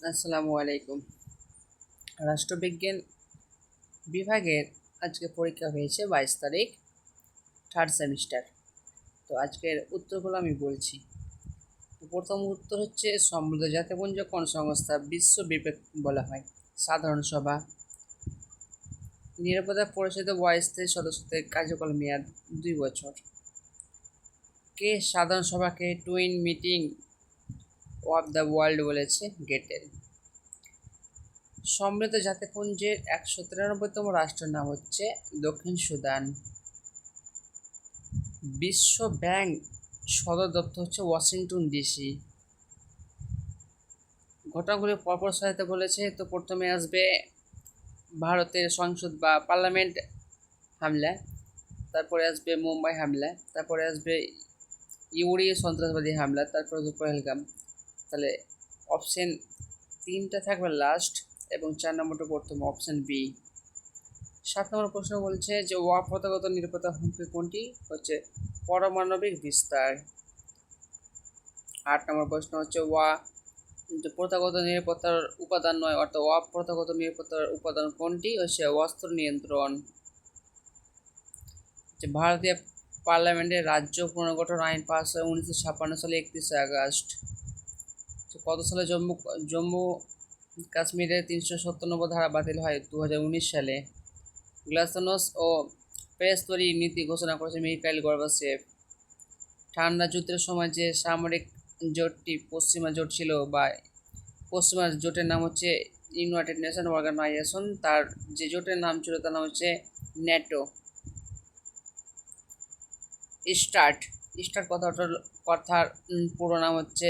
আসসালামু আলাইকুম। রাষ্ট্রবিজ্ঞান বিভাগের আজকে পরীক্ষা হয়েছে 22 তারিখ, থার্ড সেমিস্টার। তো আজকের উত্তরগুলো আমি বলছি। প্রথম উত্তর হচ্ছে, সমৃদ্ধ জাতিপুঞ্জ কোন সংস্থা বিশ্ব বিবেক বলা হয়? সাধারণ সভা। নিরাপত্তা পরিষদের অস্থায়ী সদস্যদের কার্যকাল মেয়াদ 2 বছর। কে সাধারণ সভাকে twin meeting of the world বলেছে? গেটেল। সমৃদ্ধ জাতিপুঞ্জের 193তম রাষ্ট্রের নাম হচ্ছে দক্ষিণ সুদান। বিশ্ব ব্যাংক সদর দপ্তর হচ্ছে ওয়াশিংটন ডিসি। ঘটনাগুলি পরপর সাজাতে বলেছে, তো প্রথমে আসবে ভারতের সংসদ বা পার্লামেন্ট হামলা, তারপরে আসবে মুম্বাই হামলা, তারপরে আসবে ইউরি সন্ত্রাসবাদী হামলা, তারপরে আসবে পহেলগাম। তাহলে অপশন 3টা থাকবে লাস্ট এবং 4 নম্বরটা প্রথম, অপশন বি। 7 নম্বর প্রশ্ন বলছে যে অপ্রথাগত নিরাপত্তা হুমকি কোনটি? হচ্ছে পারমাণবিক বিস্তার। 8 নম্বর প্রশ্ন হচ্ছে প্রথাগত নিরাপত্তার উপাদান নয়, অর্থাৎ অপ্রথাগত নিরাপত্তার উপাদান কোনটি? হচ্ছে অস্ত্র নিয়ন্ত্রণ। যে ভারতীয় পার্লামেন্টের রাজ্য পুনর্গঠন আইন পাস হয় 1956 সালে 31 আগস্ট। কত সালে জম্মু কাশ্মীরের 370 ধারা বাতিল হয়? 2019 সালে। গ্লাসনোস্ট ও পেরেস নীতি ঘোষণা করেছে মিখাইল গর্বাচেভ। ঠান্ডা যুদ্ধের সময় যে সামরিক জোটটি পশ্চিমা জোট ছিল বা পশ্চিমা জোটের নাম হচ্ছে ইউনাইটেড নেশন অর্গানাইজেশন, তার যে জোটের নাম ছিল তার নাম হচ্ছে ন্যাটো। স্টার্ট কথার পুরো নাম হচ্ছে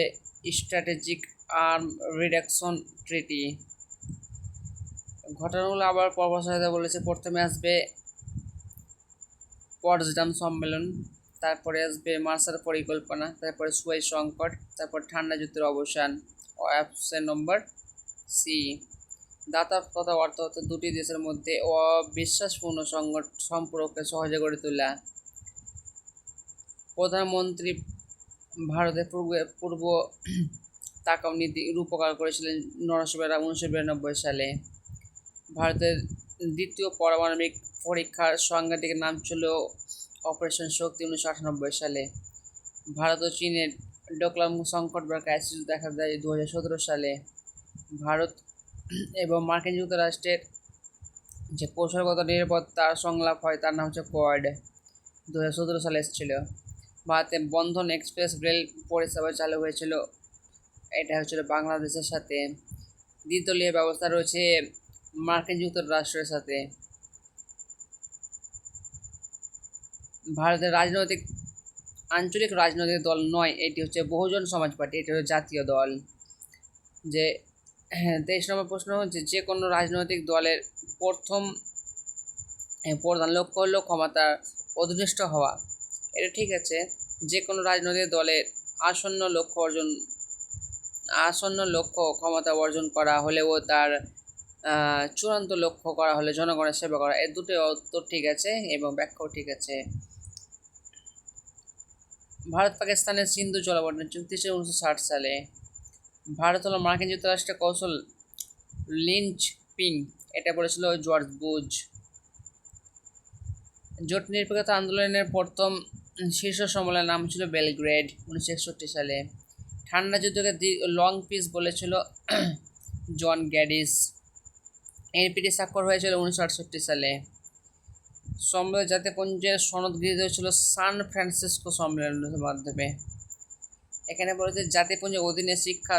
স্ট্র্যাটেজিক আর্ম রিডাকশন ট্রিটি। ঘটনাগুলো আবার পরপর সাজাতে বলেছে। প্রথমে আসবে পটসডাম সম্মেলন, তারপরে আসবে মার্শাল পরিকল্পনা, তারপরে সুয়েজ সংকট, তারপর ঠান্ডা যুদ্ধের অবসান। Option number C. দাতা তথা অর্থ হচ্ছে দুটি দেশের মধ্যে অবিশ্বাসপূর্ণ সম্পর্ককে সহজে গড়ে তোলা। প্রধানমন্ত্রী ভারতের পূর্ব তাকাও নীতি রূপকার করেছিলেন নরসিংহ রাও 1992 সালে। ভারতের দ্বিতীয় পারমাণবিক পরীক্ষার সাংঘাতিক নাম ছিল অপারেশন শক্তি 1998 সালে। ভারত ও চীনের ডোকলাম সংকট বা ক্রাইসিস দেখা যায় 2017 সালে। ভারত এবং মার্কিন যুক্তরাষ্ট্রের যে কৌশলগত নিরাপত্তার সংলাপ হয় তার নাম হচ্ছে কোয়াড, 2017 সালে এসেছিল। ভারতে বন্ধন এক্সপ্রেস রেল পরিষেবা চালু হয়েছিল, এটা হচ্ছিল বাংলাদেশের সাথে। দ্বিতলীয় ব্যবস্থা রয়েছে মার্কিন যুক্তরাষ্ট্রের সাথে। ভারতের আঞ্চলিক রাজনৈতিক দল নয়, এটি হচ্ছে বহুজন সমাজ পার্টি, এটি হচ্ছে জাতীয় দল। যে 23 নম্বর প্রশ্ন হচ্ছে, যে কোনো রাজনৈতিক দলের প্রধান লক্ষ্য হলো ক্ষমতার অধিষ্ঠ হওয়া। এটা ঠিক আছে। যে কোনো রাজনৈতিক দলের আসন্ন লক্ষ্য ক্ষমতা অর্জন করা হলেও তার চূড়ান্ত লক্ষ্য করা হলে জনগণের সেবা করা, এই দুটো উত্তর ঠিক আছে এবং ব্যাখ্যাও ঠিক আছে। ভারত পাকিস্তানের সিন্ধু জলবন্টন চুক্তি ছিল 1960 সালে। ভারত হলো মার্কিন যুক্তরাষ্ট্রের কৌশল লিঞ্চপিং, এটা বলেছিল জর্জ বুশ। জোট নিরপেক্ষতা আন্দোলনের প্রথম শীর্ষ সম্মেলনের নাম ছিল বেলগ্রেড, 1961 সালে। ঠান্ডা যুদ্ধকে লং পিস বলেছিল জন গ্যাডিস। এনপিটি স্বাক্ষর হয়েছিল 1968 সালে। সমৃদ্ধ জাতিপুঞ্জের সনদ গৃহীত হয়েছিল সান ফ্রান্সিসকো সম্মেলনের মাধ্যমে। এখানে বলেছে জাতিপুঞ্জের অধীনে শিক্ষা,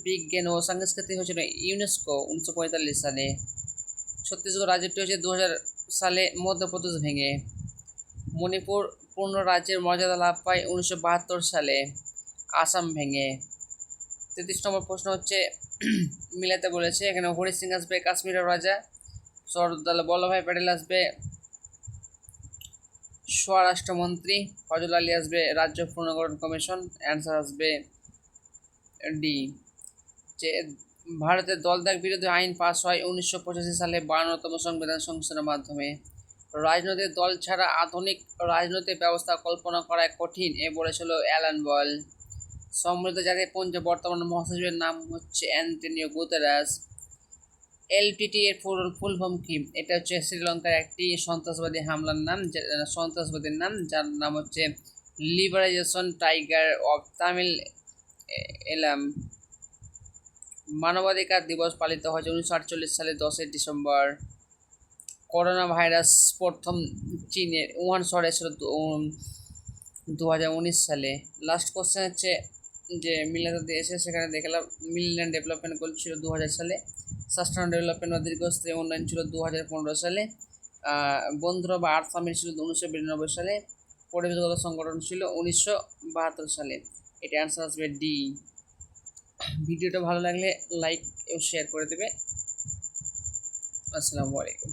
বিজ্ঞান ও সংস্কৃতি হয়েছিল ইউনেস্কো 1945 সালে। ছত্তিশগড় রাজ্যটি হয়েছে 2000 সালে মধ্যপ্রদেশ ভেঙে। মণিপুর পূর্ণ রাজ্যের মর্যাদা লাভ পায় 1972 সালে আসাম ভেঙে। 33 নম্বর প্রশ্ন হচ্ছে মিলাতে বলেছে। এখানে হরি সিং আসবে কাশ্মীরের রাজা, সর্দার বল্লভভাই প্যাটেল আসবে স্বরাষ্ট্রমন্ত্রী, ফজল আলী আসবে রাজ্য পুনর্গঠন কমিশন। অ্যান্সার আসবে ডি। যে ভারতের দলত্যাগ বিরোধী আইন পাস হয় 1985 সালে 52তম সংবিধান সংশোধনের মাধ্যমে। রাজনৈতিক দল ছাড়া আধুনিক রাজনৈতিক ব্যবস্থা কল্পনা করা কঠিন, এ বলেছিল অ্যালান বয়েল। সম্মিলিত জাতিপুঞ্জের বর্তমান মহাসচিবের নাম হচ্ছে অ্যান্টনিও গুতেরাস। এলটিটি এর ফুল ফর্ম কি? এটা হচ্ছে শ্রীলঙ্কার একটি সন্ত্রাসবাদী হামলার নাম, সন্ত্রাসবাদীর নাম, যার নাম হচ্ছে লিবারেশন টাইগার অফ তামিল এলাম। মানবাধিকার দিবস পালিত হয়েছে 1948 সালে 10 ডিসেম্বর। করোনা ভাইরাস প্রথম চীনের উহান শহরে এসেছিল 2019 সালে। লাস্ট কোশ্চেন হচ্ছে যে মিলেনিয়াম এসে সেখানে দেখলাম মিলেনিয়াম ডেভেলপমেন্ট গোল ছিল 2000 সালে, সাস্টেনেবল ডেভেলপমেন্ট বা দীর্ঘস্থায়ী উন্নয়ন ছিল 2015 সালে, বন্ধুরা বা আর্থ সামিট ছিল 1992 সালে, পরিবেশগত সংগঠন ছিল 1972 সালে। এটা অ্যান্সার আসবে ডি। ভিডিওটা ভালো লাগলে লাইক ও শেয়ার করে দেবে। আসসালামু আলাইকুম।